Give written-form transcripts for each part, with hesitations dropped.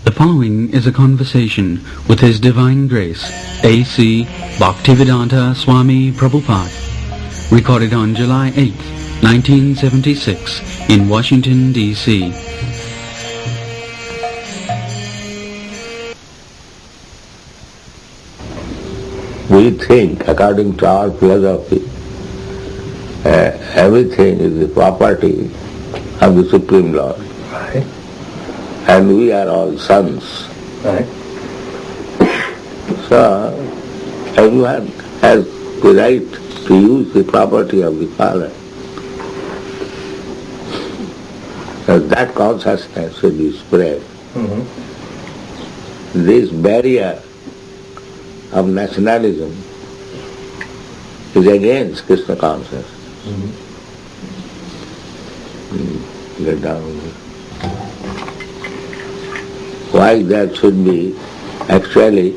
The following is a conversation with His Divine Grace, A.C. Bhaktivedanta Swami Prabhupada, recorded on July 8, 1976, in Washington, D.C. We think, according to our philosophy, everything is the property of the Supreme Lord. Right. And we are all sons. Right. So, everyone has the right to use the property of the Father. So that consciousness should be spread. Mm-hmm. This barrier of nationalism is against Krishna consciousness. Mm-hmm. Get down. Why that should be? Actually,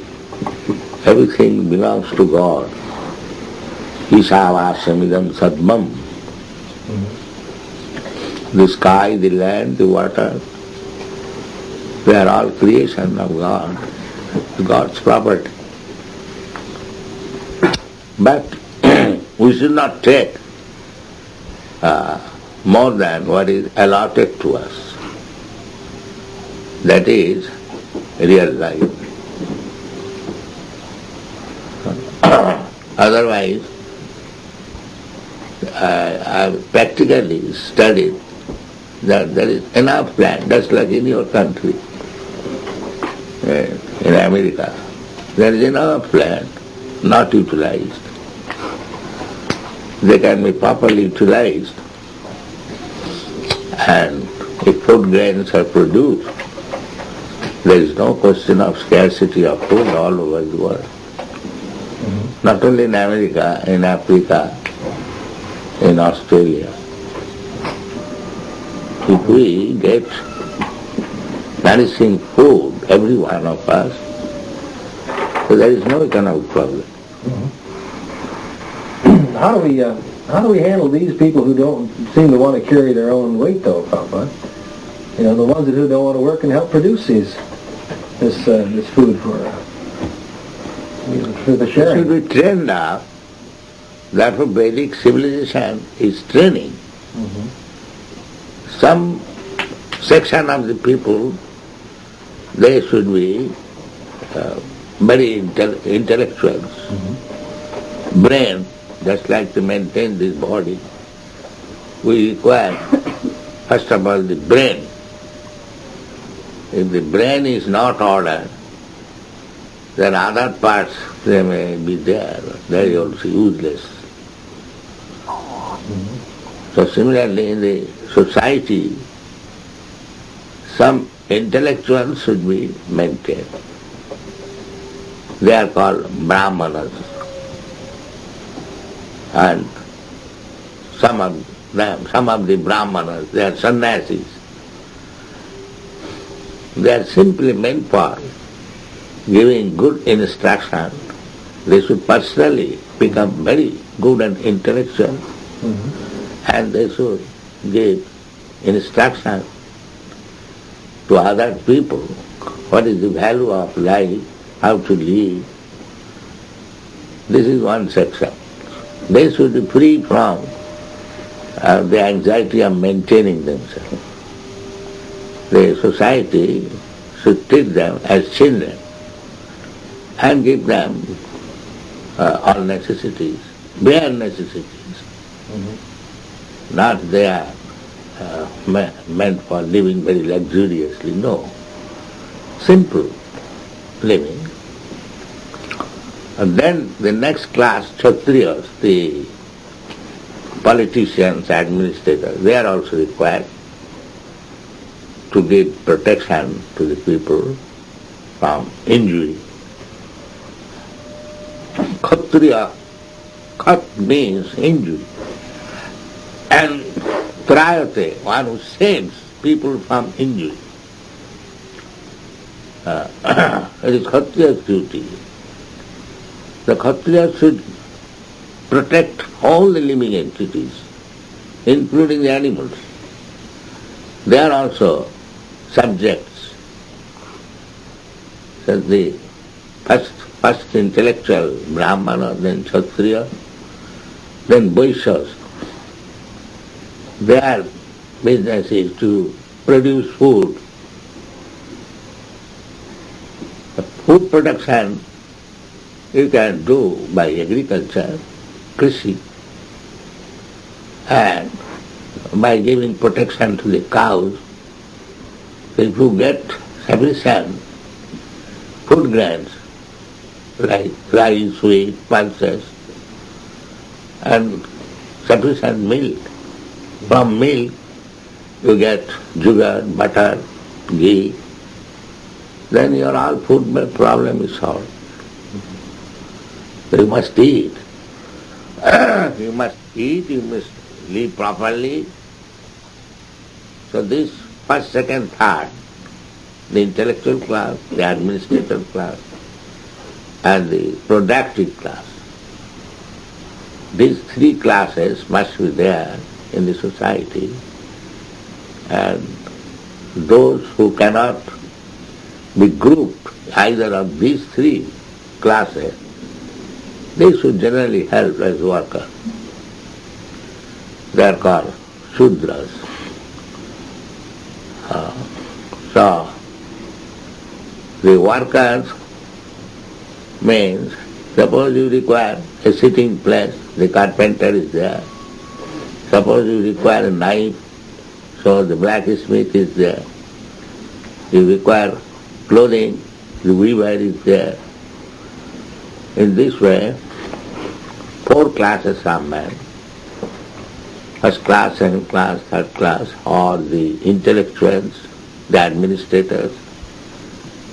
everything belongs to God. Ishavashamidam sadmam. Mm-hmm. The sky, the land, the water, they are all creation of God, God's property. But we should not take more than what is allotted to us. That is real life. Otherwise, I practically studied that there is enough land, just like in your country, in America. There is enough land not utilized. They can be properly utilized, and if food grains are produced, there is no question of scarcity of food all over the world. Mm-hmm. Not only in America, in Africa, in Australia. If we get nourishing food, every one of us, so there is no economic problem. Mm-hmm. How do we handle these people who don't seem to want to carry their own weight, though, Prabhupada? You know, the ones who don't want to work and help produce this food for the sharing. It should be trained up. Therefore, Vedic civilization is training. Mm-hmm. Some section of the people, they should be very intellectuals. Mm-hmm. Brain, just like to maintain this body, we require, first of all, the brain. If the brain is not ordered, then other parts, they may be there, they are also useless. Mm-hmm. So similarly in the society, some intellectuals should be maintained. They are called Brahmanas. And some of the Brahmanas, they are sannyasis. They are simply meant for giving good instruction. They should personally become very good and intellectual, Mm-hmm. and they should give instruction to other people what is the value of life, how to live. This is one section. They should be free from the anxiety of maintaining themselves. The society should treat them as children and give them all necessities, bare necessities. Mm-hmm. Not they are meant for living very luxuriously, no. Simple living. And then the next class, Kshatriyas, the politicians, administrators, they are also required to give protection to the people from injury. Kshatriya, Khat means injury. And Trayate, one who saves people from injury. It is Kshatriya's duty. The Kshatriya should protect all the living entities, including the animals. They are also subjects So the first intellectual, Brahmana, then Kshatriya, then Vaishyas. Their business is to produce food. The food production you can do by agriculture, krishi, and by giving protection to the cows. If you get sufficient food grains like rice, wheat, pulses, and sufficient milk. From milk you get sugar, butter, ghee, then your all food problem is solved. You must eat. You must eat, you must live properly. So this first, second, third, the intellectual class, the administrative class, and the productive class. These three classes must be there in the society, and those who cannot be grouped either of these three classes, they should generally help as workers. They are called Shudras. So, the workers means, suppose you require a sitting place, the carpenter is there. Suppose you require a knife, so the blacksmith is there. You require clothing, the weaver is there. In this way, four classes are men. First class, second class, third class, or the intellectuals, the administrators,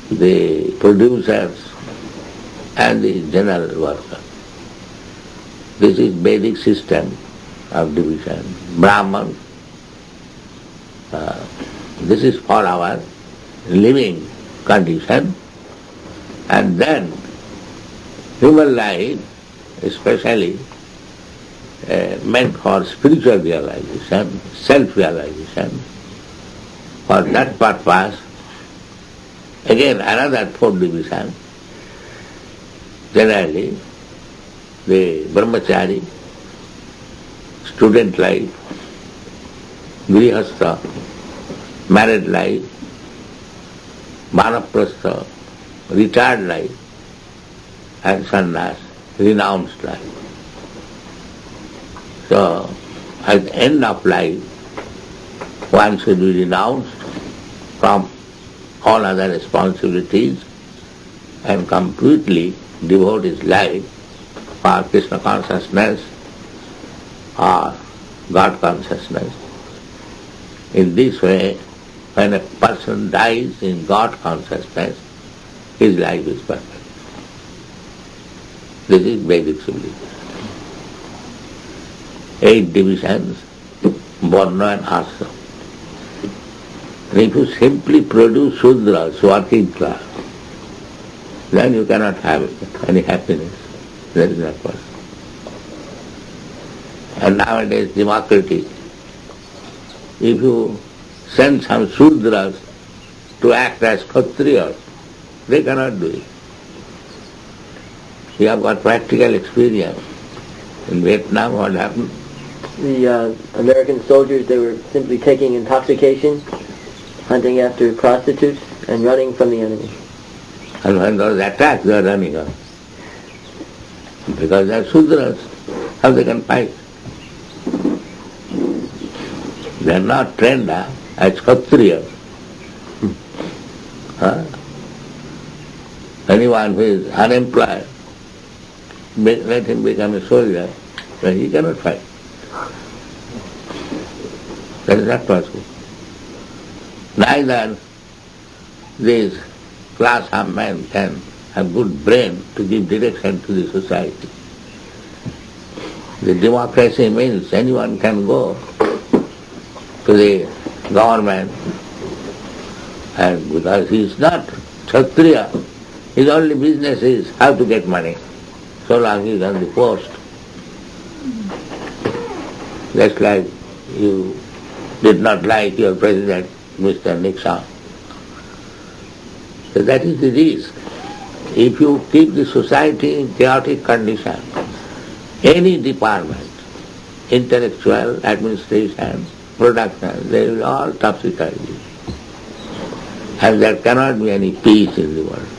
the producers, and the general worker. This is Vedic system of division. Brahman, this is for our living condition, and then human life, especially meant for spiritual realization, self-realization. For that purpose, again another fourth division. Generally, the brahmachari, student life, grihastha, married life, vanaprastha, retired life, and sannyas, renounced life. So, at the end of life, one should be renounced from all other responsibilities and completely devote his life for Krishna consciousness or God consciousness. In this way, when a person dies in God consciousness, his life is perfect. This is Vedic civilization. 8 divisions, Varna and Ashram. And if you simply produce Shudras, working class, then you cannot have any happiness. That is not possible. And nowadays, democracy, if you send some Shudras to act as Kshatriyas, they cannot do it. We have got practical experience. In Vietnam, what happened? The American soldiers, they were simply taking intoxication, hunting after prostitutes, and running from the enemy. And when those attacks, they are running off. Because they are Shudras, how they can fight? They are not trained as Kshatriyas. Anyone who is unemployed, let him become a soldier, then he cannot fight. That is not possible. Neither this class of men can have good brain to give direction to the society. The democracy means anyone can go to the government, and because he is not Kshatriya, his only business is how to get money, so long he is on the post. Just like you did not like your president, Mr. Nixon. So that is the risk. If you keep the society in chaotic condition, any department, intellectual, administration, production, they will all topsy-turvy. And there cannot be any peace in the world.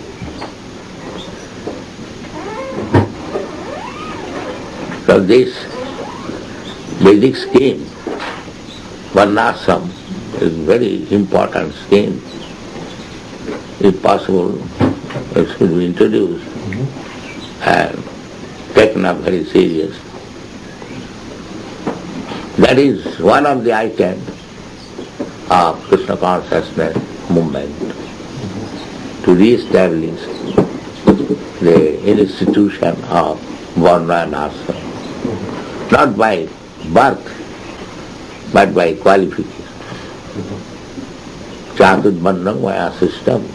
So this Vedic scheme, Varnashram, is very important scheme. If possible, it should be introduced and taken up very serious. That is one of the items of Krishna consciousness movement, to re-establish the institution of Varna and Ashram, not by birth, but by qualification. Chaturvarnam vaya system,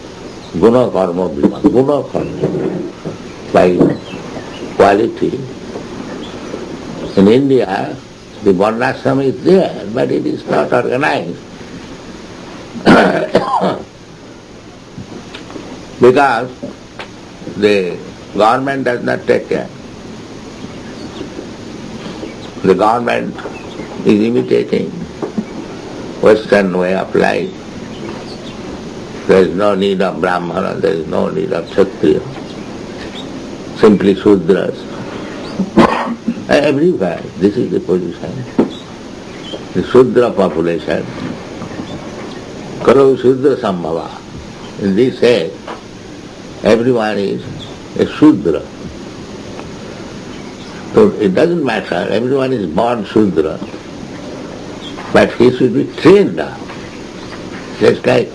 guna karma bhima, guna karma, by quality. In India, the Varnashram is there, but it is not organized. Because the government does not take care. The government is imitating Western way of life. There is no need of Brahmana, there is no need of Kshatriya. Simply Shudras. Everywhere, this is the position. The Shudra population, Karo Shudra Sambhava. In this age, everyone is a Shudra. So it doesn't matter, everyone is born Shudra, but he should be trained up. Just like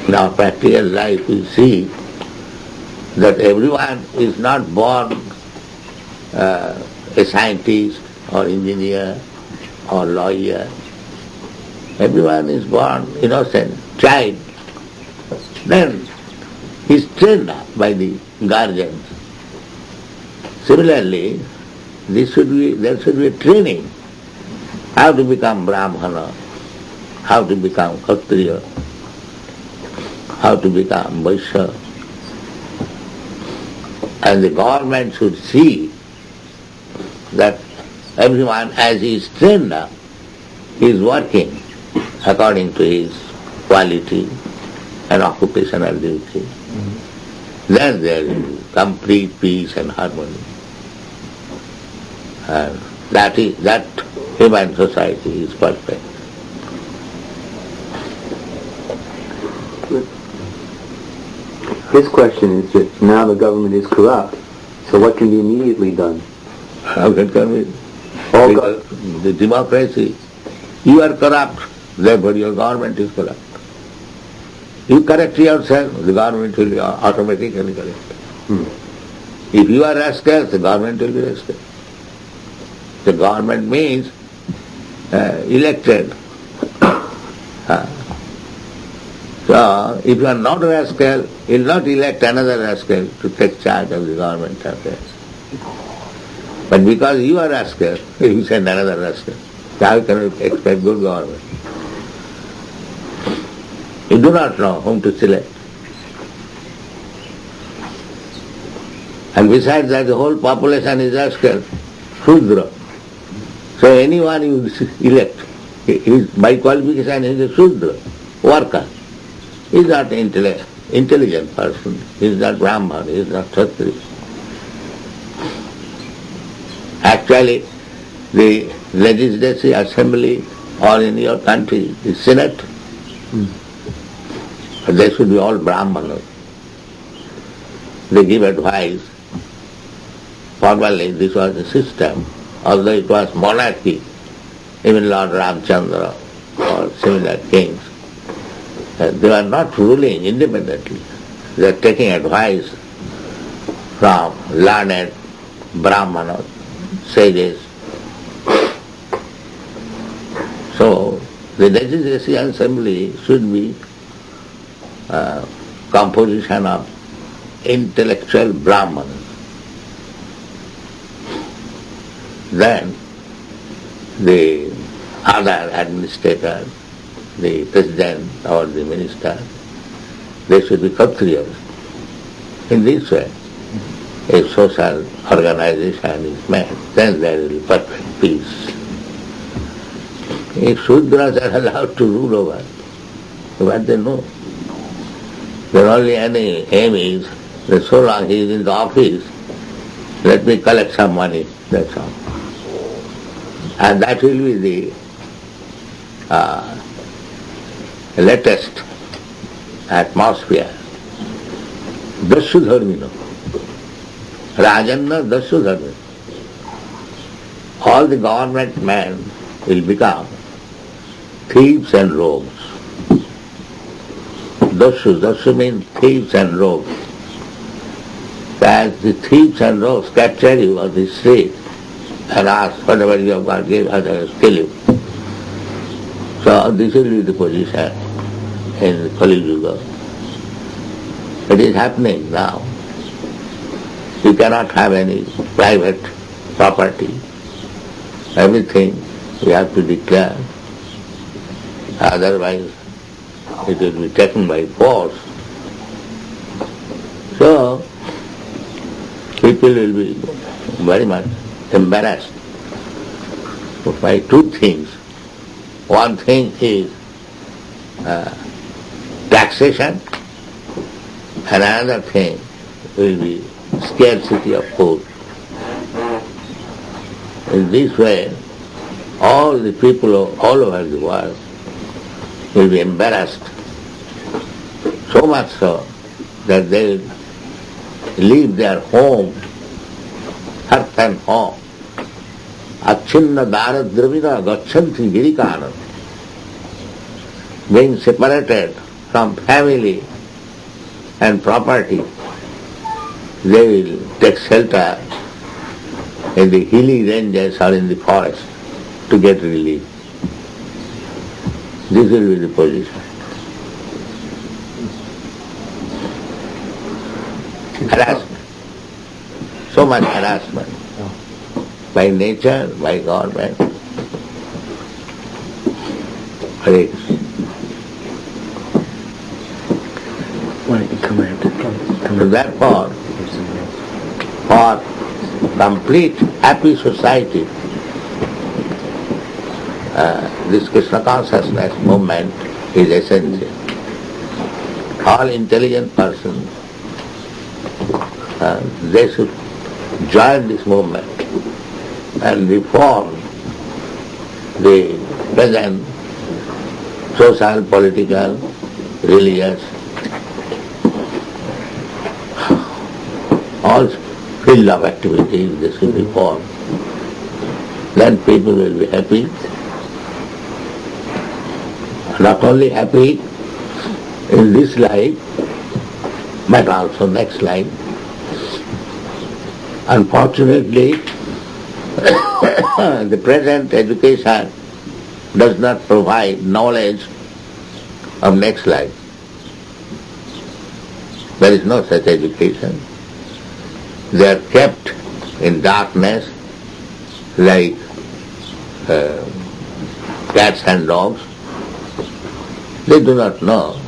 in our practical life we see that everyone is not born a scientist or engineer or lawyer. Everyone is born innocent, child. Then he is trained up by the guardians. Similarly, there should be a training. How to become Brahmana, how to become Kshatriya, how to become Vaishya. And the government should see that everyone, as he is trained up, he is working according to his quality and occupational duty. Then there will be complete peace and harmony. And that human society is perfect. His question is that now the government is corrupt, so what can be immediately done? How can be? Because the democracy, you are corrupt, therefore your government is corrupt. You correct yourself, the government will be automatically correct. If you are rascal, the government will be rascal. The government means elected. So, if you are not a rascal, you will not elect another rascal to take charge of the government affairs. But because you are rascal, you send another rascal. So how can you expect good government? You do not know whom to select. And besides that, the whole population is rascal, Shudra. So anyone you elect, by qualification he is a Shudra, worker. He is not an intelligent person, he is not Brahman, he is not Kshatriya. Actually, the legislative assembly or in your country, the Senate, they should be all Brahmanas. They give advice. Formerly this was the system, although it was monarchy, even Lord Ramchandra or similar kings. They were not ruling independently. They are taking advice from learned Brahmanas, sages. So the legislative assembly should be composition of intellectual Brahmanas. Then the other administrator, the president or the minister, they should be Kshatriyas. In this way, a social organization is made, then there will be perfect peace. If Shudras are allowed to rule over, what they know? Their only any aim is that so long he is in the office, let me collect some money, that's all. And that will be the latest atmosphere. Dasyu dharmino. Rajanna dasyu dharmino. All the government men will become thieves and rogues. Dasyu means thieves and rogues. As the thieves and rogues capture you on the street and ask whatever you have got, give others, kill you. So this will be the position in Kali Yuga. It is happening now. You cannot have any private property. Everything you have to declare. Otherwise it will be taken by force. So people will be very much embarrassed by two things. One thing is taxation, and another thing will be scarcity of food. In this way, all the people all over the world will be embarrassed, so much so that they will leave their home, hearth and home. Achinna dara dravina gachanti girikana. Being separated from family and property, they will take shelter in the hilly ranges or in the forest to get relief. This will be the position. Harassment. So much harassment. By nature, by government. Hare Krishna. So therefore, for complete happy society, this Krishna consciousness movement is essential. All intelligent persons, they should join this movement and reform the present social, political, religious, all field of activities they should reform. Then people will be happy. Not only happy in this life, but also next life. Unfortunately, the present education does not provide knowledge of next life. There is no such education. They are kept in darkness like cats and dogs. They do not know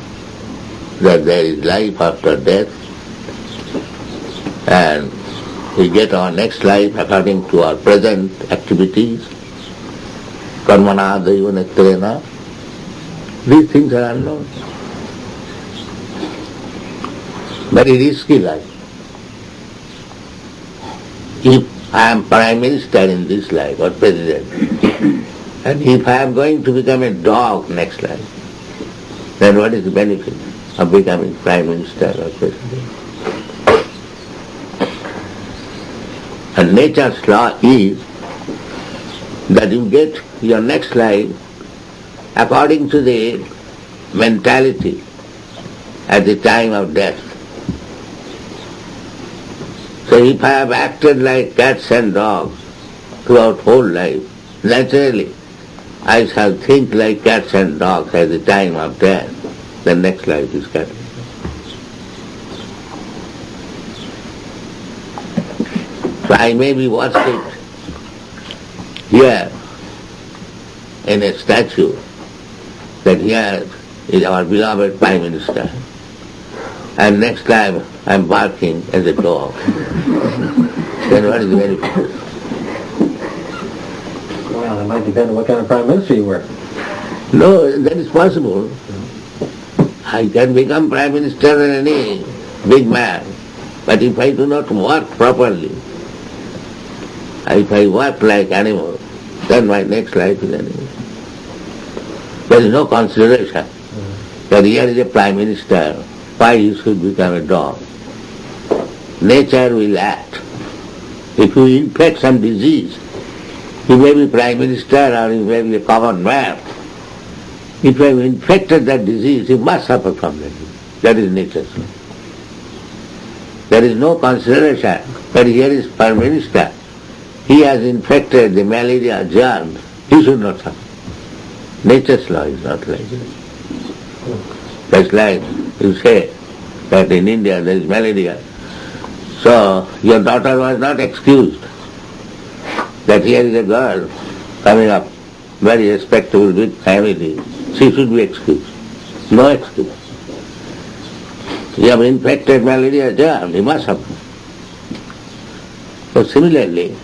that there is life after death, and we get our next life according to our present activities. Karmana daiva. These things are unknown. Very risky life. If I am Prime Minister in this life or President, and if I am going to become a dog next life, then what is the benefit of becoming Prime Minister or President? And nature's law is that you get your next life according to the mentality at the time of death. So if I have acted like cats and dogs throughout whole life, naturally I shall think like cats and dogs at the time of death. The next life is cat. So I may be worshipped here in a statue that here is our beloved Prime Minister. and next time I'm barking as a dog. Then what is the benefit? Well, it might depend on what kind of prime minister you were. No, that is possible. I can become prime minister and any big man, but if I do not work properly, if I work like animal, then my next life is animal. There is no consideration that here is a prime minister, why he should become a dog. Nature will act. If you infect some disease, you may be prime minister or you may be a common man. If you have infected that disease, you must suffer from that disease. That is nature's law. There is no consideration that here is prime minister. He has infected the malaria germ. He should not suffer. Nature's law is not like that. Just like you say that in India there is malaria. So your daughter was not excused. That here is a girl coming up, very respectable, big family. She should be excused. No excuse. You have infected malaria germ, you must suffer. So similarly,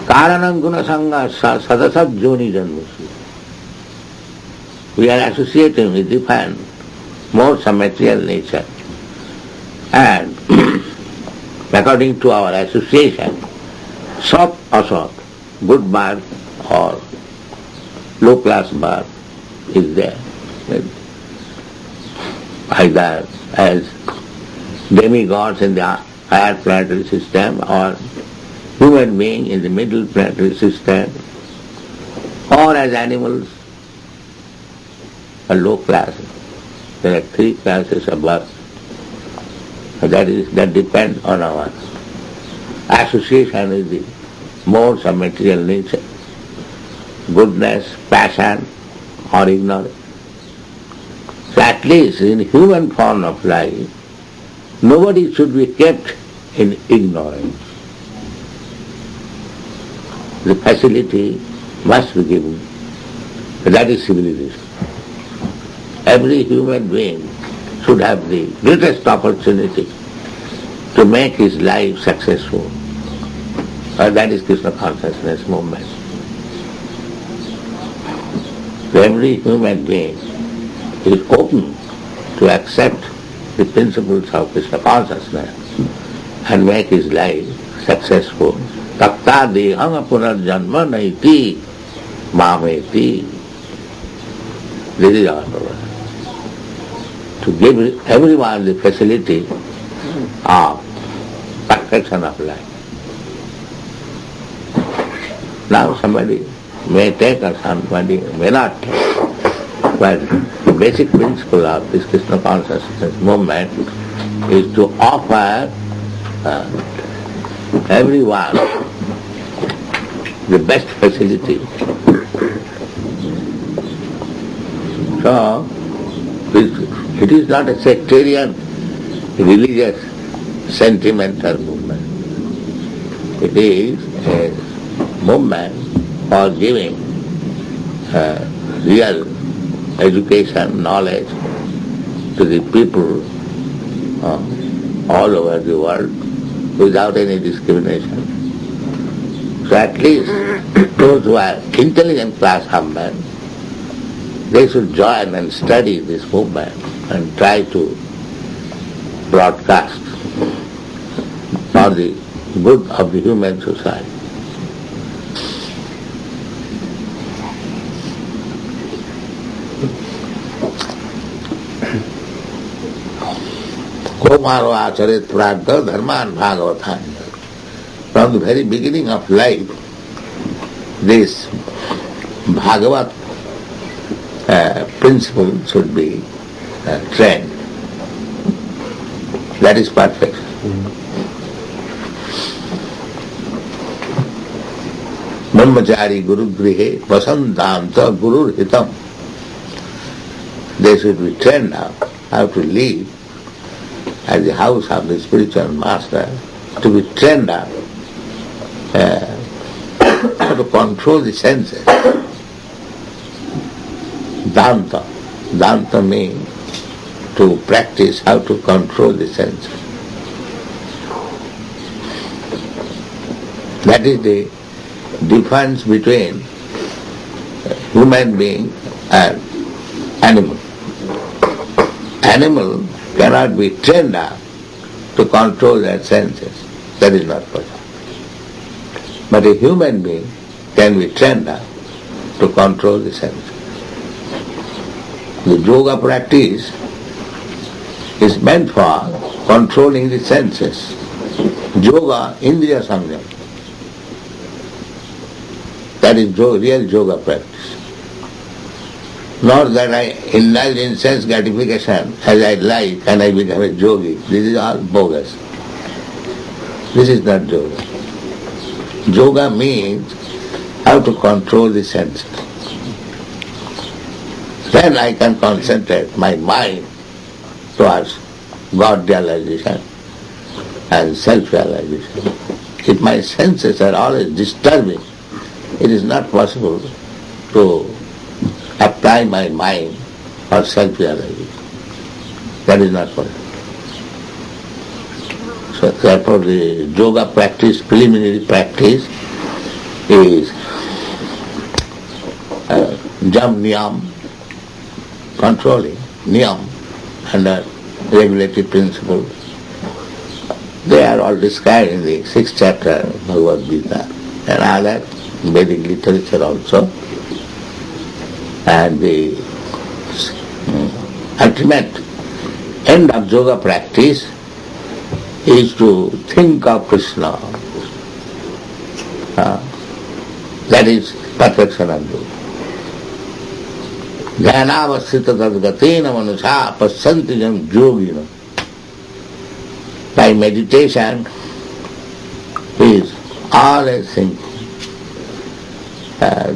Karanam guna sangha sadasat joni janmusi. We are associating with different modes of material nature. And according to our association, sat or sat, good birth or low class birth is there. Either as demigods in the higher planetary system or human being in the middle planetary system, or as animals, a low class. There are three classes of birth. That depends on our association with the modes of material nature, goodness, passion, or ignorance. So at least in human form of life, nobody should be kept in ignorance. The facility must be given. That is civilization. Every human being should have the greatest opportunity to make his life successful. That is Krishna consciousness movement. So every human being is open to accept the principles of Krishna consciousness and make his life successful. Takta deham punarjanma naiti mameti. This is our purpose. To give everyone the facility of perfection of life. Now somebody may take or somebody may not take, but the basic principle of this Krishna consciousness movement is to offer everyone the best facility. So, it is not a sectarian, religious, sentimental movement. It is a movement for giving real education, knowledge to the people all over the world without any discrimination. So at least those who are intelligent class of men, they should join and study this movement and try to broadcast for the good of the human society. Komaro acharit pragga dharman bhagavatam. From the very beginning of life, this Bhagavat principle should be trained. That is perfect. Brahmachari Guru Grihe Vasantanta Guru Hitam. They should be trained now how to live at the house of the spiritual master, to be trained up how to control the senses. Danta. Danta means to practice how to control the senses. That is the difference between human being and animal. Animal cannot be trained up to control their senses. That is not possible. But a human being can be trained up to control the senses. The yoga practice is meant for controlling the senses. Yoga, Indriya Samyam. That is real yoga practice. Not that I indulge in sense gratification as I like and I become a yogi. This is all bogus. This is not yoga. Yoga means how to control the senses. Then I can concentrate my mind towards God realization and self-realization. If my senses are always disturbing, it is not possible to apply my mind for self-realization. That is not possible. So therefore the yoga practice, preliminary practice is jam niyam, controlling, niyam, under regulative principles. They are all described in the 6th chapter of Bhagavad Gita and other Vedic literature also. And the ultimate end of yoga practice is to think of Krishna. That is perfection of yoga. Dhyanavasthita tadgatena manusha pasantijam yogina. By meditation is always thinking.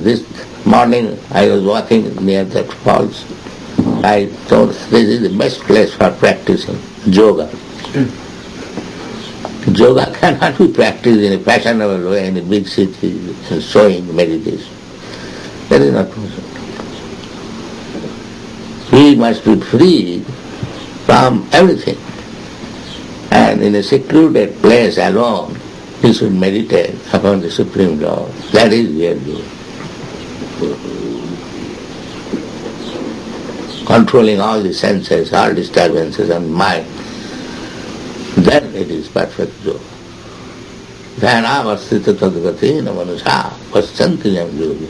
This morning I was walking near that falls. I thought this is the best place for practicing yoga. Yoga cannot be practiced in a fashionable way in a big city, showing meditation. That is not possible. He must be free from everything. And in a secluded place alone, he should meditate upon the Supreme Lord. That is real yoga. Controlling all the senses, all disturbances and mind, then it is perfect yoga. Dhyanavasthita tadgatena manusha paschantiyam yogi.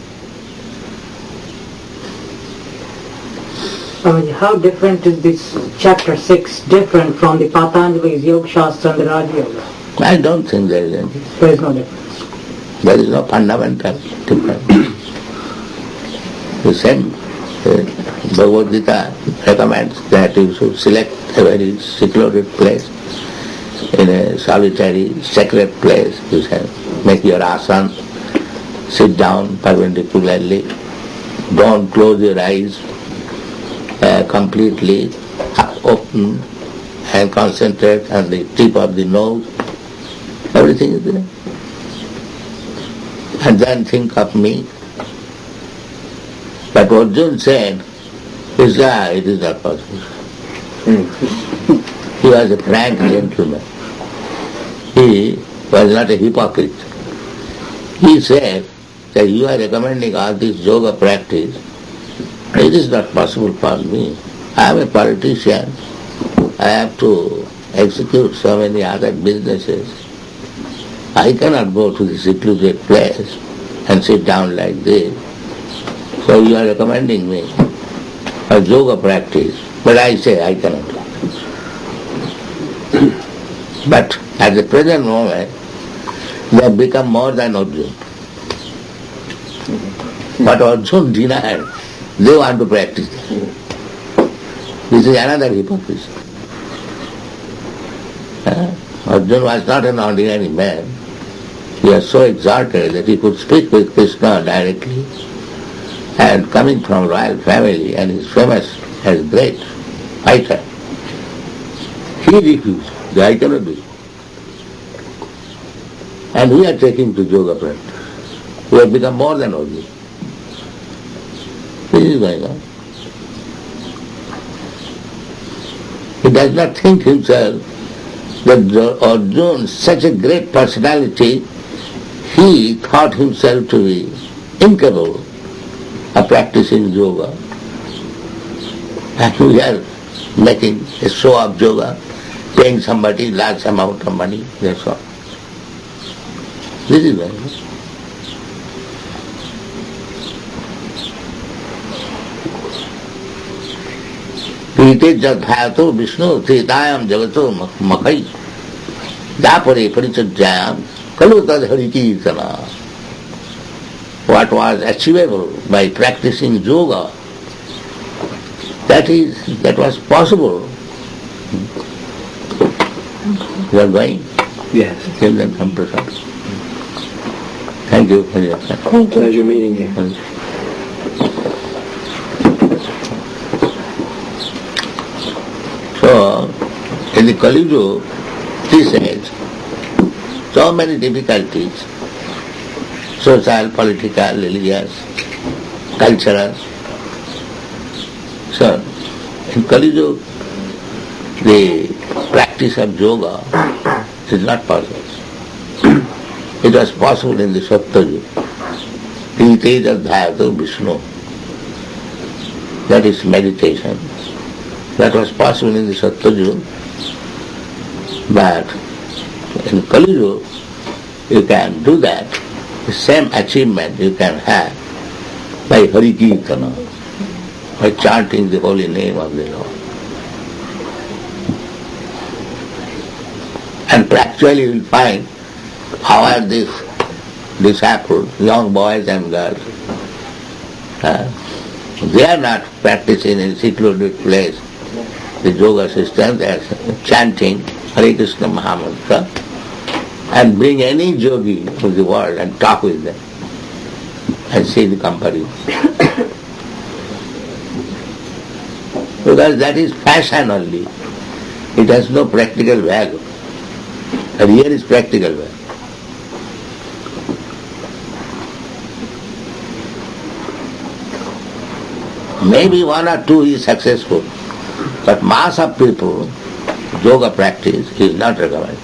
How different is this chapter 6 different from the Patanjali's Yoga Shastra and the Raja Yoga? I don't think there is any. There is no difference. There is no fundamental difference. The same Bhagavad Gita recommends that you should select a very secluded place, in a solitary, sacred place. You can make your asana, sit down perpendicularly, don't close your eyes, completely open and concentrate on the tip of the nose. Everything is there. And then think of me. But Arjuna said, it is not possible. He was a frank gentleman. He was not a hypocrite. He said that you are recommending all this yoga practice. It is not possible for me. I am a politician. I have to execute so many other businesses. I cannot go to the secluded place and sit down like this. So you are recommending me a yoga practice. But I say I cannot. But at the present moment, they have become more than Arjuna. But Arjuna denied. They want to practice. This is another hypocrisy. Arjuna was not an ordinary man. He was so exalted that he could speak with Krishna directly, and coming from royal family and is famous as great fighter. He refused. I cannot do it. And we are taking to yoga practice. We have become more than Arjuna. This is going on. He does not think himself that Arjuna, such a great personality, he thought himself to be incapable of practicing yoga. And we are making a show of yoga, paying somebody large amount of money, that's all. This is why. Prite jadbhayato Vishnu tretayam jagato makai japare parichajayam kalu tad harikirtana. What was achievable by practicing yoga, that was possible. You are going? Yes. Tell them some prasad. Thank you for your time. Pleasure meeting you. So, in the Kali Yuga, he says, so many difficulties, social, political, religious, cultural. So, in Kali Yuga, the practice of yoga is not possible. It was possible in the Satya Yuga. Prite jadbhayato Vishnu. That is meditation. That was possible in the Satya Yuga. But in Kali Yuga, you can do that. The same achievement you can have by Hari Kirtana, by chanting the holy name of the Lord. And practically you will find how are these disciples, young boys and girls, they are not practicing in a secluded place the yoga system, they are chanting Hare Krishna Mahamantra and bring any yogi to the world and talk with them and see the comparison. Because that is fashion only. It has no practical value. And here is practical value. Maybe one or two is successful, but mass of people, yoga practice is not recommended.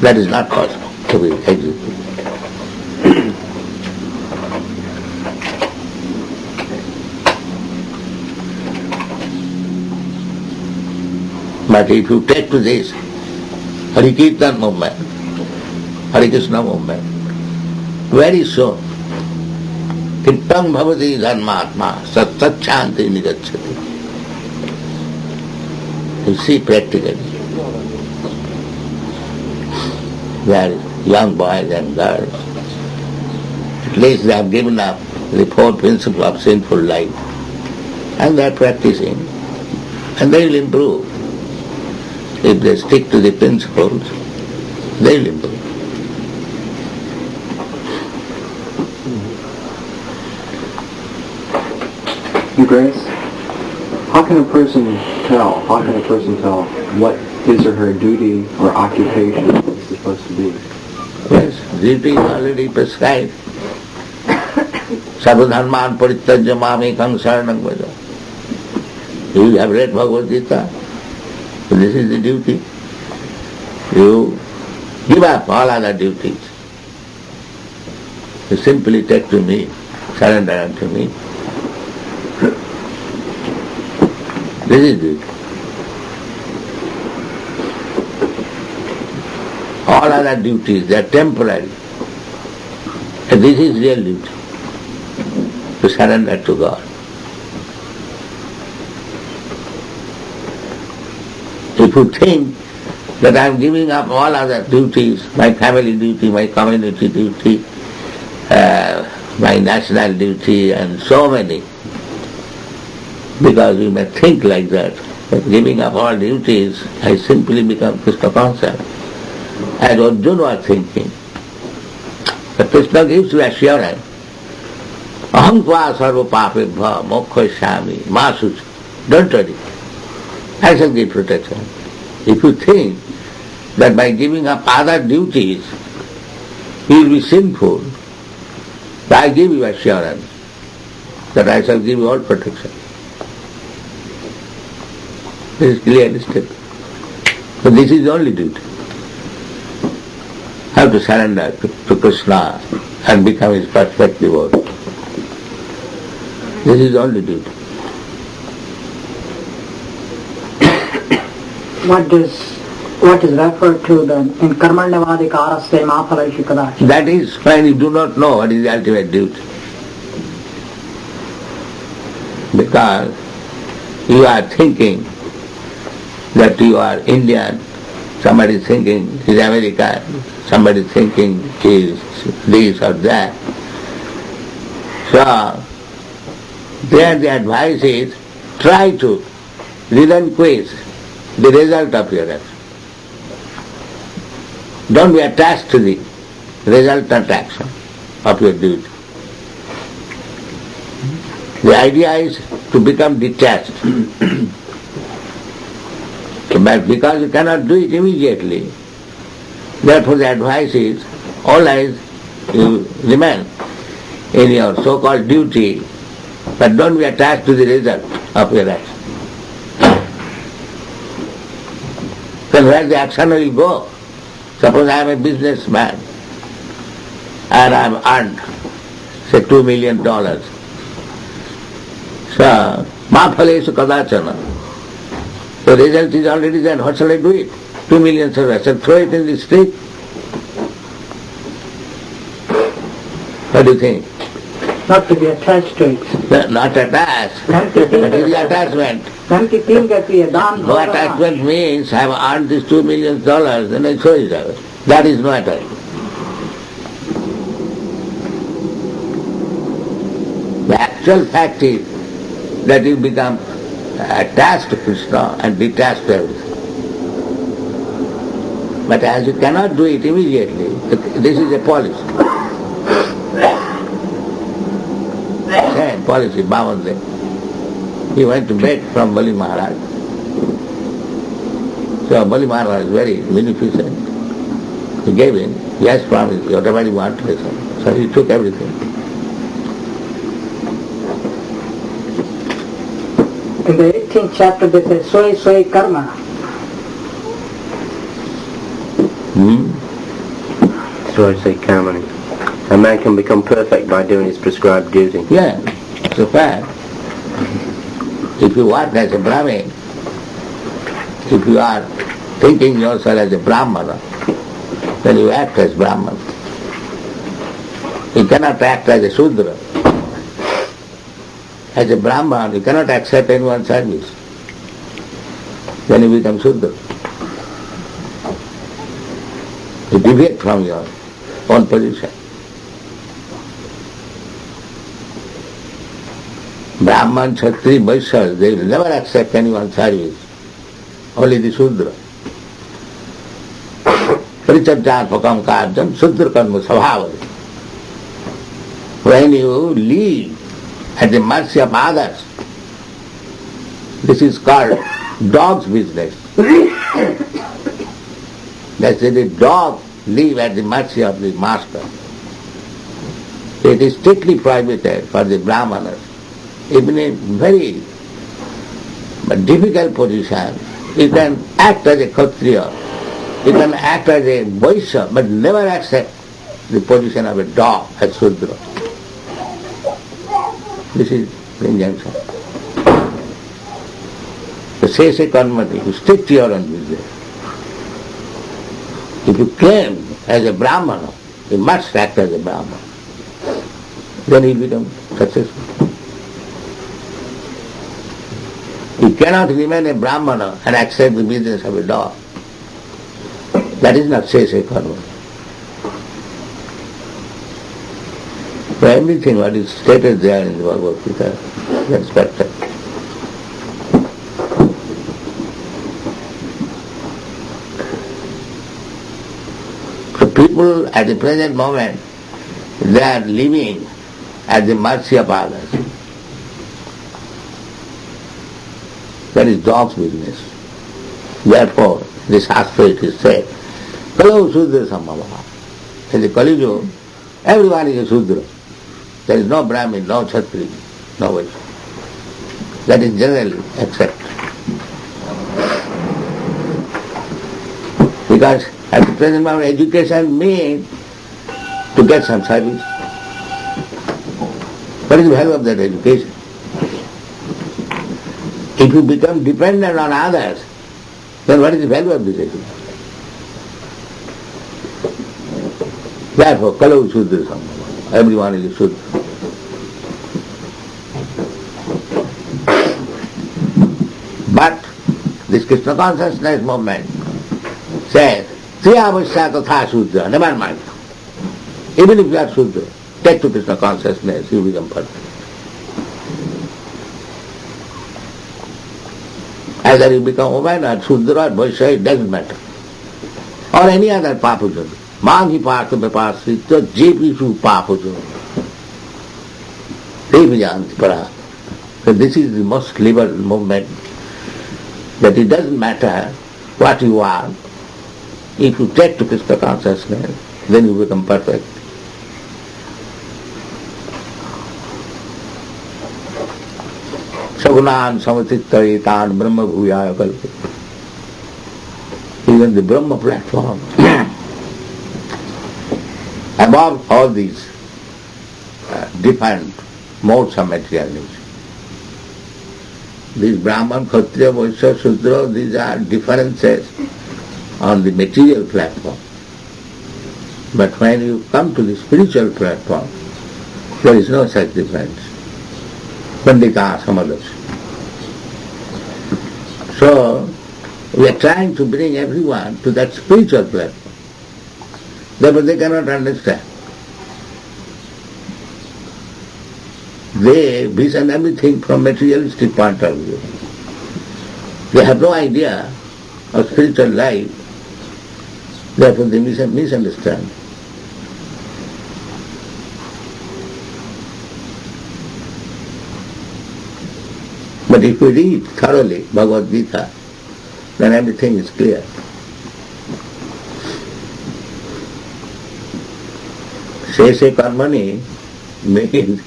That is not possible to be executed. But if you take to this Hare Kirtan movement, Hare Krishna movement, very soon, Kittam bhavati dharmatma sat shanti nigacchati. You see practically. They are young boys and girls. At least they have given up the four principles of sinful life. And they are practicing. And they will improve. If they stick to the principles, they will improve. Your Grace, how can a person tell what his or her duty or occupation is supposed to be? Yes, duty is already prescribed. Sarvadharman parityajya mamekam saranam vaja. You have read Bhagavad Gita. So this is the duty. You give up all other duties. You simply take to me, surrender unto me. This is duty. All other duties, they are temporary. And this is real duty. To surrender to God. If you think that I am giving up all other duties, my family duty, my community duty, my national duty and so many, because you may think like that, but giving up all duties, I simply become Krishna conscious. As Arjuna was thinking. But Krishna gives you assurance. Aham tva sarva papebha mokkhayasami masuchi. Don't worry. I shall give protection. If you think that by giving up other duties you will be sinful, I give you assurance. that I shall give you all protection. This is clearly stated. But this is the only duty. Have to surrender to Krishna and become his perfect devotee. This is the only duty. What is referred to then in Karmanyavadika Araste Mahaphalaishi Kadachi? That is when you do not know what is the ultimate duty. Because you are thinking that you are Indian, somebody is thinking he is American, somebody is thinking he is this or that. So, there the advice is, try to relinquish the result of your action. Don't be attached to the resultant action of your duty. The idea is to become detached. But because you cannot do it immediately, therefore the advice is always you remain in your so-called duty, but don't be attached to the result of your action. Then where the action will go? Suppose I am a businessman and I am earned, say, $2 million. So, Mahaphaleshu kadachana. The result is already there. What shall I do it? 2 million I shall throw it in the street. What do you think? Not to be attached to it. Not attached. What is the attachment? No attachment means I have earned this $2 million, then I throw it away. That is no attachment. The actual fact is that you become attached to Krishna and detached to everything. But as you cannot do it immediately, this is a policy. Same policy, Bhavande. He went to beg from Bali Maharaj. So Bali Maharaj was very beneficent. He gave him, he has promised, whatever he wanted. So he took everything. In the 18th chapter they say, Sway Sway Karma. So I say karma. A man can become perfect by doing his prescribed duty. Yeah, it's a fact. If you work as a Brahmin, if you are thinking yourself as a Brahmana, then you act as Brahman. You cannot act as a Shudra. As a Brahman, you cannot accept anyone's service. Then you become Shudra. You deviate from your own position. Brahman, Kshatriya, Vaishyas, they will never accept anyone's service. Only the Shudra. Parichadhyarpakam karjam Shudra karma svabhavati. When you live at the mercy of others, this is called dog's business. That's why the dog live at the mercy of the master. It is strictly prohibited for the Brahmanas. Even in very difficult position, you can act as a Kshatriya, you can act as a Vaishya, but never accept the position of a dog as Shudra. This is the injunction. So say karmati, you stick to your own business. If you claim as a Brahmana, you must act as a Brahmana. Then you become successful. You cannot remain a Brahmana and accept the business of a dog. That is not Sesha Karma. So everything what is stated there in the Bhagavad Gita, that's perfect. So people at the present moment, they are living at the mercy of others. That is dog's business. Therefore, this aspect is said, Kalau Sudra Sambhava. In the Kali Yuga, everyone is a Sudra. There is no Brahmin, no Kshatriya. Nobody. That is generally accepted. Because at the present moment education means to get some service. What is the value of that education? If you become dependent on others, then what is the value of this education? Therefore, Kalau Sudra Sangha, everyone is a Sudra. But this Krishna consciousness movement says, Triyavasya tatha Sudra, never mind. Even if you are Sudra, take to Krishna consciousness, you become perfect. Either you become woman or Sudra or Vaishya, it doesn't matter. Or any other papujan. Mangi partha vipasrita jepishu papujan. Devijanti para. So this is the most liberal movement, that it doesn't matter what you are. If you take to Krishna consciousness, then you become perfect. Sagunan samatittaritan brahma bhuyaya kalpa. Even the Brahma platform, above all these different modes of materialism. These Brahman, Kshatriya, Vaishya, Shudra, these are differences on the material platform. But when you come to the spiritual platform, there is no such difference. Pandita, some others. So, we are trying to bring everyone to that spiritual platform. Therefore they cannot understand. They vision everything from materialistic point of view. They have no idea of spiritual life. Therefore they misunderstand. But if we read thoroughly Bhagavad Gita, then everything is clear. Sheshe karmani means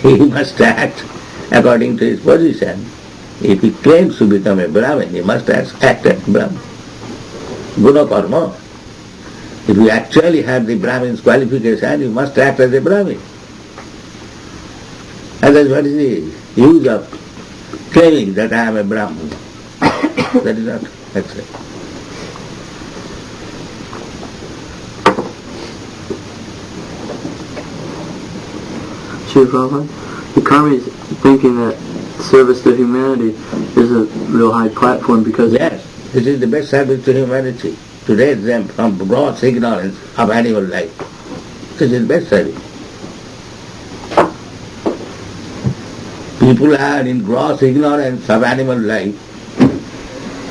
he must act according to his position. If he claims to become a Brahmin, he must act as Brahmin. Guna karma. If you actually have the Brahmin's qualification, you must act as a Brahmin. Otherwise, what is the use of claiming that I am a Brahmin? That is not accepted. Srila Prabhupada, the karma is thinking that service to humanity is a real high platform because... Yes, this is the best service to humanity, to raise them from gross ignorance of animal life. This is the best service. People are in gross ignorance of animal life,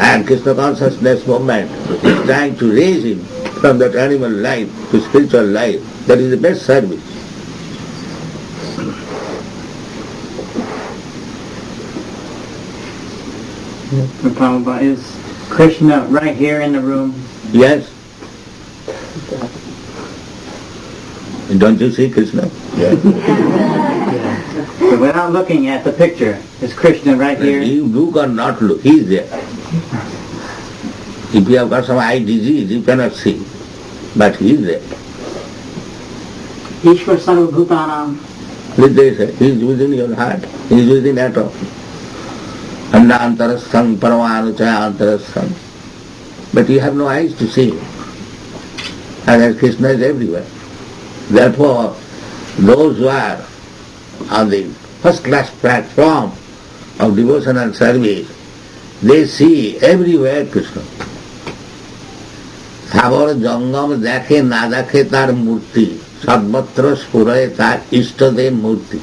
and Krishna consciousness movement is trying to raise him from that animal life to spiritual life. That is the best service. Prabhupada, is Krishna right here in the room? Yes. Don't you see Krishna? Yes. But without looking at the picture, is Krishna right here? You look or not look, he is there. If you have got some eye disease, you cannot see. But he is there. Ishwar Sarvabhutanam. He is within your heart. He is within atom. Andantarastham paramanuchayantarastham. But you have no eyes to see. And Krishna is everywhere. Therefore, those who are on the first class platform of devotion and service, they see everywhere Krishna. Thabor jangam dekhe na dekhe tar murti, sadmatra spuraye tar ishtadev murti.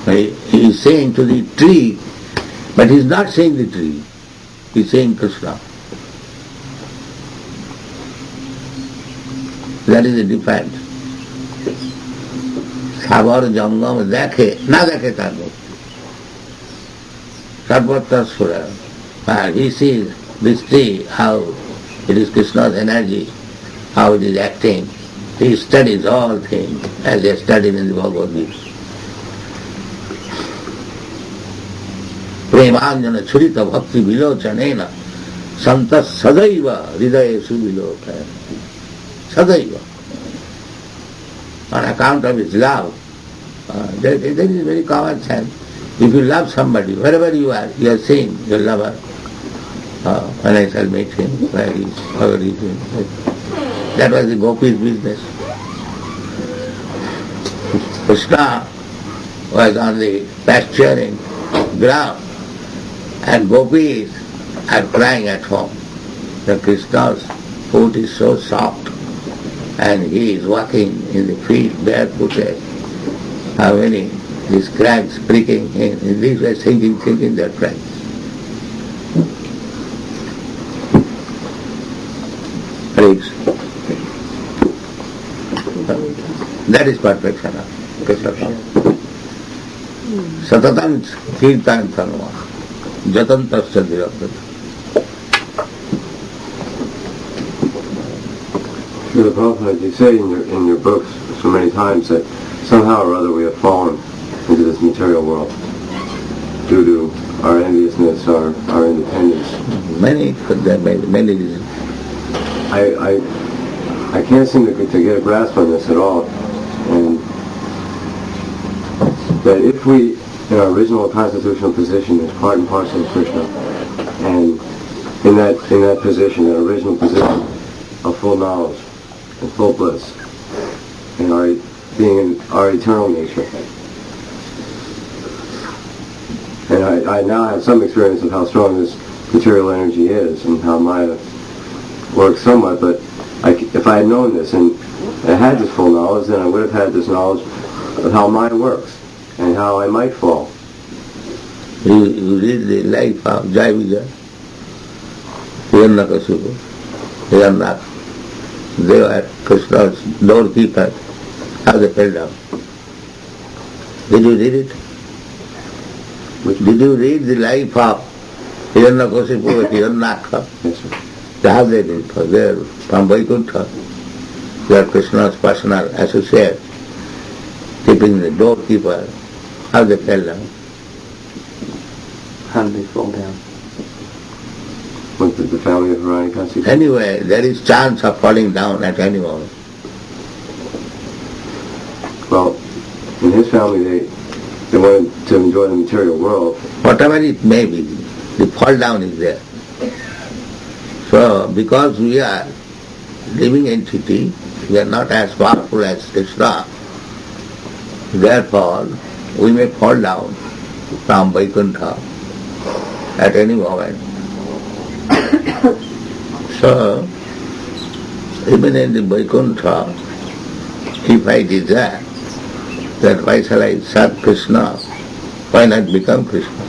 He is saying to the tree, but he is not saying the tree, he is saying Krishna. That is the difference. Sabar jangam dekhe, na dekhe tar murti. Sarvatra spura. He sees this tree, how it is Krishna's energy, how it is acting, He studies all things as they studied in the Bhagavad Gita. Premanjana churita bhakti vilochanena santas sadaiva hridayesu vilokaya. Sadaiva. On account of his love. That is very common sense. If you love somebody, wherever you are seeing your lover. When I shall meet him, where he is, how he is. That was the Gopi's business. Krishna was on the pasturing ground and Gopis are crying at home. The Krishna's foot is so soft and he is walking in the field barefooted. How many these cracks pricking in this way, thinking that right. Please. That is perfection of Krishna consciousness. Satatam kirtan tanva jatantasya dhirapata. Srila Prabhupada, you say in your books so many times that somehow or other we have fallen into this material world due to our enviousness, our independence. Many reasons. I can't seem to get a grasp on this at all. And that if we, in our original constitutional position, is part and parcel of Krishna, and in that position, that original position of full knowledge and full bliss, and being in our eternal nature. And I now have some experience of how strong this material energy is and how Maya works somewhat, but if I had known this and I had this full knowledge, then I would have had this knowledge of how Maya works and how I might fall. You read the life of Jai Vijay, Hiranyakasipu, Hiranyak. They were Krishna's doorkeepers. How they fell down. Did you read it? Did you read the life of Hiranyakasipu with Hiranyak? Yes, sir. How they did? They are from Vaikuntha. They are Krishna's personal associate, keeping the doorkeeper. How they fell down? How did they fall down? With the family of Hiranyakasipu? Anyway, there is chance of falling down at any moment. Well, in his family, they wanted to enjoy the material world. Whatever it may be, the fall down is there. So, because we are living entity, we are not as powerful as Krishna. Therefore, we may fall down from Vaikuntha at any moment. So, even in the Vaikuntha, if I desire that why shall I serve Krishna, why not become Krishna?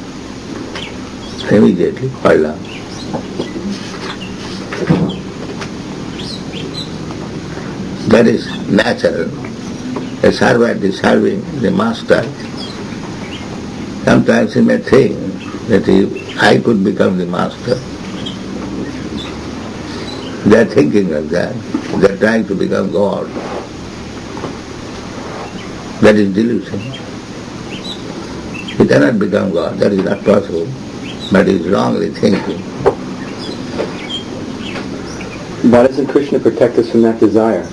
Immediately fall down. That is natural. A servant is serving the master. Sometimes he may think that if I could become the master, they are thinking of that. They are trying to become God. That is delusion. He cannot become God. That is not possible. But he is wrongly thinking. Why doesn't Krishna protect us from that desire?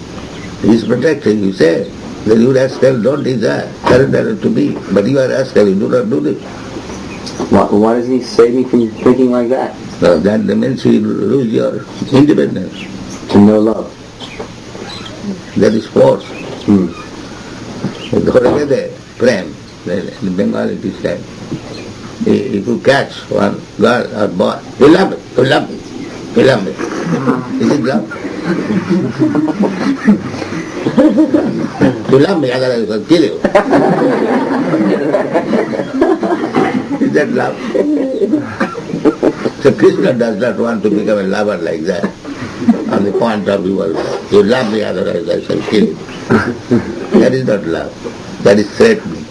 He is protecting, you say. Then you rascal don't desire. Surrender to me. But you are rascal, you do not do this. Why doesn't he save me from thinking like that? So that means you lose your independence. And no love. That is force. Prem, in Bengal it is said. If you catch one girl or boy, you love it, you love it, you love it. Is it love? You love me, otherwise I will kill you. Is that love? So Krishna does not want to become a lover like that. On the point of view of you love me, otherwise I shall kill you. That is not love. That is threatening.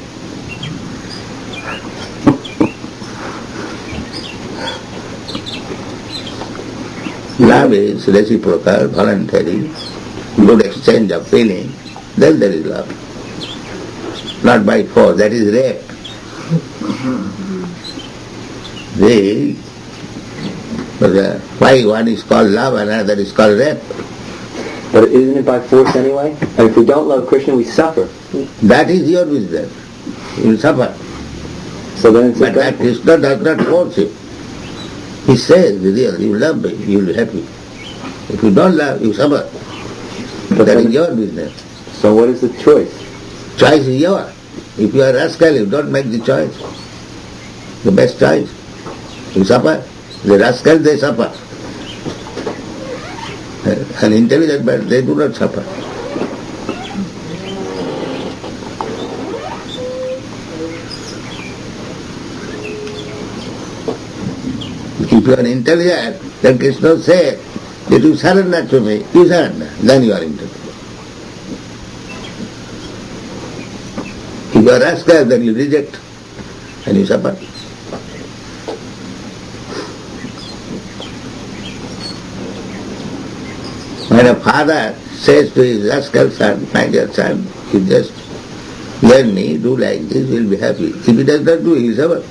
Love is reciprocal, voluntary, good exchange of feeling, then there is love. Not by force, that is rape. Why one is called love and another is called rape? But isn't it by force anyway? And if we don't love Krishna, we suffer. That is your business. You will suffer. So then it's But that Krishna does not force you. He says, really, you love me, you will be happy. If you don't love, you suffer. But that is your business. So what is the choice? Choice is yours. If you are rascal, you don't make the choice. The best choice. You suffer. The rascals, they suffer. And intelligent, but they do not suffer. If you are intelligent, then Krishna said that you surrender to me, you surrender, then you are intelligent. If you are rascal, then you reject and you suffer. When a father says to his rascal son, my dear son, you just hear me, do like this, you will be happy. If he does not do, he will suffer.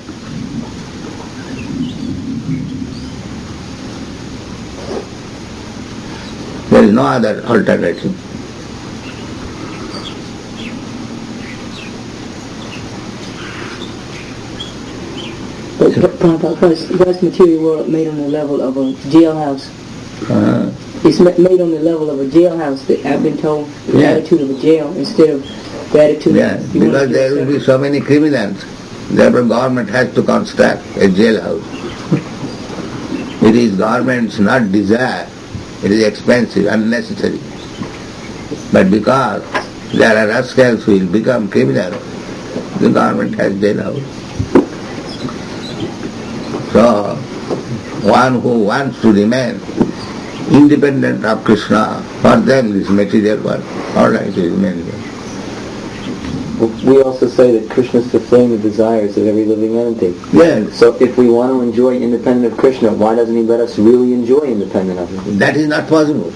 There is no other alternative. God's material world made on the level of a jailhouse. It's made on the level of a jailhouse. That I've been told the attitude of a jail instead of the attitude of because there will be so many criminals. Therefore government has to construct a jailhouse. It is government's not desire. It is expensive, unnecessary. But because there are rascals who will become criminals, the government has jailhouse. So, one who wants to remain independent of Krishna, for them this material world, all right, to remain there. We also say that Krishna is fulfilling the desires of every living entity. Yes. So if we want to enjoy independent of Krishna, why doesn't he let us really enjoy independent of him? That is not possible.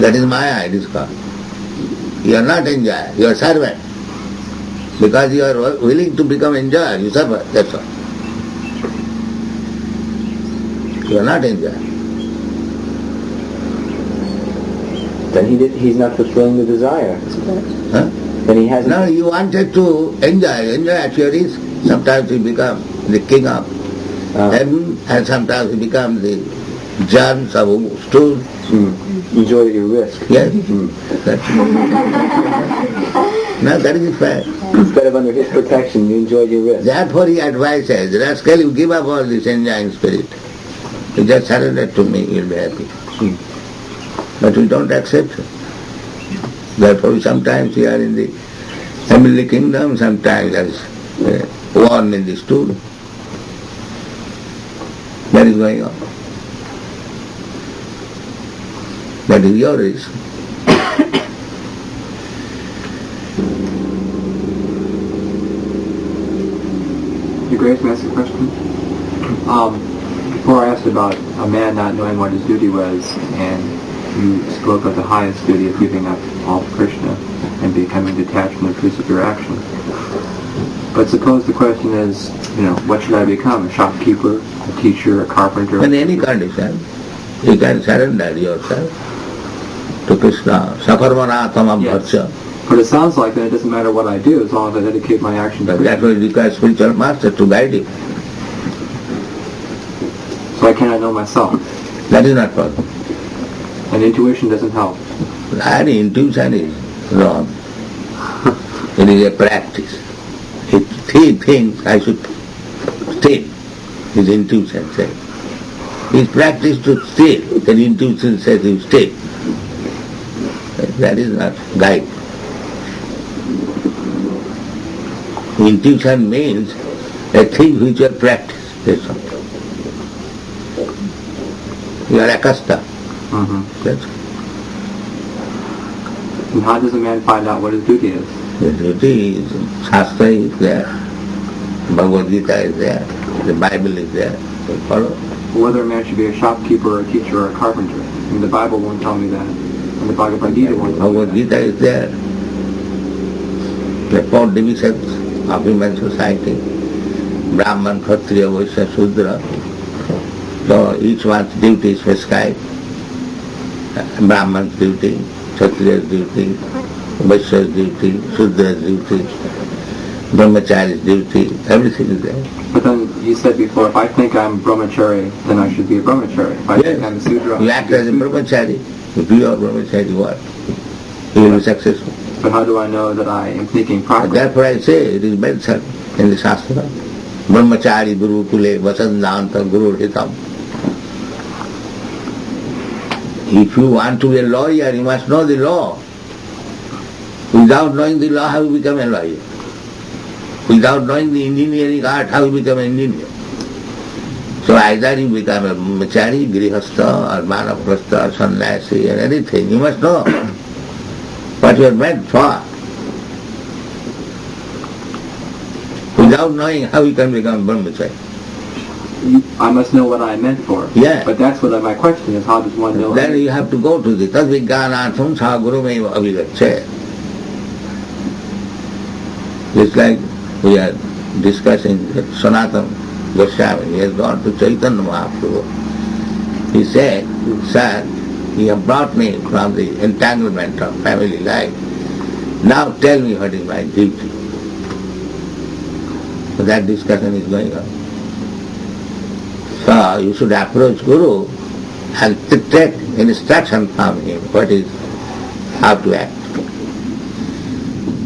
That is Maya, it is called. You are not enjoyer, you are servant. Because you are willing to become enjoyer, you suffer, that's all. You are not enjoyer. Then he's not fulfilling the desire. Huh? Then he hasn't. No, you wanted to enjoy at your risk. Sometimes you become the king of heaven, and sometimes you become the germs of stool. Enjoy at your risk. Yes. That's no, that is fair. Instead of under his protection, you enjoy your risk. Therefore he advises, rascal, you give up all this enjoying spirit. You just surrender to me, you'll be happy. But we don't accept it. Therefore sometimes we are in the heavenly kingdom, sometimes as one in the stool. That is going on. That is your risk. Your Grace, may I ask a question? Before I asked about a man not knowing what his duty was, and you spoke of the highest duty of giving up all to Krishna and becoming detached from the fruits of your actions. But suppose the question is, what should I become? A shopkeeper, a teacher, a carpenter? In any condition, you can surrender yourself to Krishna. Sakarvana tamam bhatsya. But it sounds like that it doesn't matter what I do as long as I dedicate my action to But Krishna. that will require spiritual master to guide you. So I cannot know myself. That is not possible. And intuition doesn't help. And intuition is wrong. It is a practice. If he thinks I should steal, his intuition says. His practice to steal, then intuition says you steal. That is not guide. Intuition means a thing which you have practiced. That's all. You are accustomed. That's all. And how does a man find out what his duty is? The duty is, Shastra is there, Bhagavad Gita is there, the Bible is there. You follow? Whether a man should be a shopkeeper or a teacher or a carpenter. I mean, the Bible won't tell me that. And the Bhagavad Gita won't. Bhagavad Gita is there. The 4 divisions of human society, Brahman, Kshatriya, Vaishya, Shudra. So each one's duty is prescribed. Brahman's duty, Kshatriya's duty, Vaishya's duty, Shudra's duty, Brahmachari's duty, everything is there. But then you said before, if I think I'm brahmachari, then I should be a brahmachari. If I think I'm a Sudra, you act as a brahmachari. If you are brahmachari, what? You will be successful. But how do I know that I am thinking properly? Therefore I say it is mentioned in the Shastra. Brahmachari Guru Kule Vasandanta Guru Hitam. If you want to be a lawyer, you must know the law. Without knowing the law, how you become a lawyer? Without knowing the engineering art, how you become an engineer? So either you become a brahmachari, grihastha, or manaprastha, or sannyasi, or anything. You must know what you are meant for. Without knowing how you can become brahmachari. I must know what I'm meant for. Yeah. But that's what my question is, how does one know? Then you have to go to the tadvijnanatham sa gurumeva avigacche. It's like we are discussing that Sanatana Goswami, he has gone to Chaitanya Mahaprabhu. He said, "Sir, you have brought me from the entanglement of family life. Now tell me what is my duty." So that discussion is going on. So you should approach Guru and take instruction from him how to act.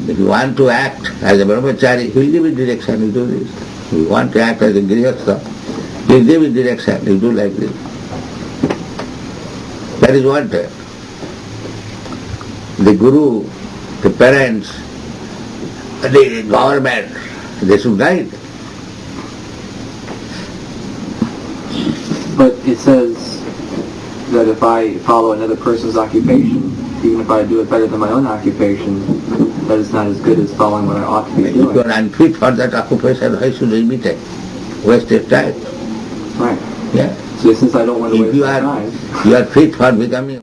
If you want to act as a brahmachari, he will give you direction, you do this. If you want to act as a grihastha, he will give you direction, you do like this. That is what the Guru, the parents, the government, they should guide. But it says that if I follow another person's occupation, even if I do it better than my own occupation, that is not as good as following what I ought to be If you doing. are unfit for that occupation, why should you imitate? Waste your time. Right. Yeah. So since I don't want to If waste my time, you are fit for becoming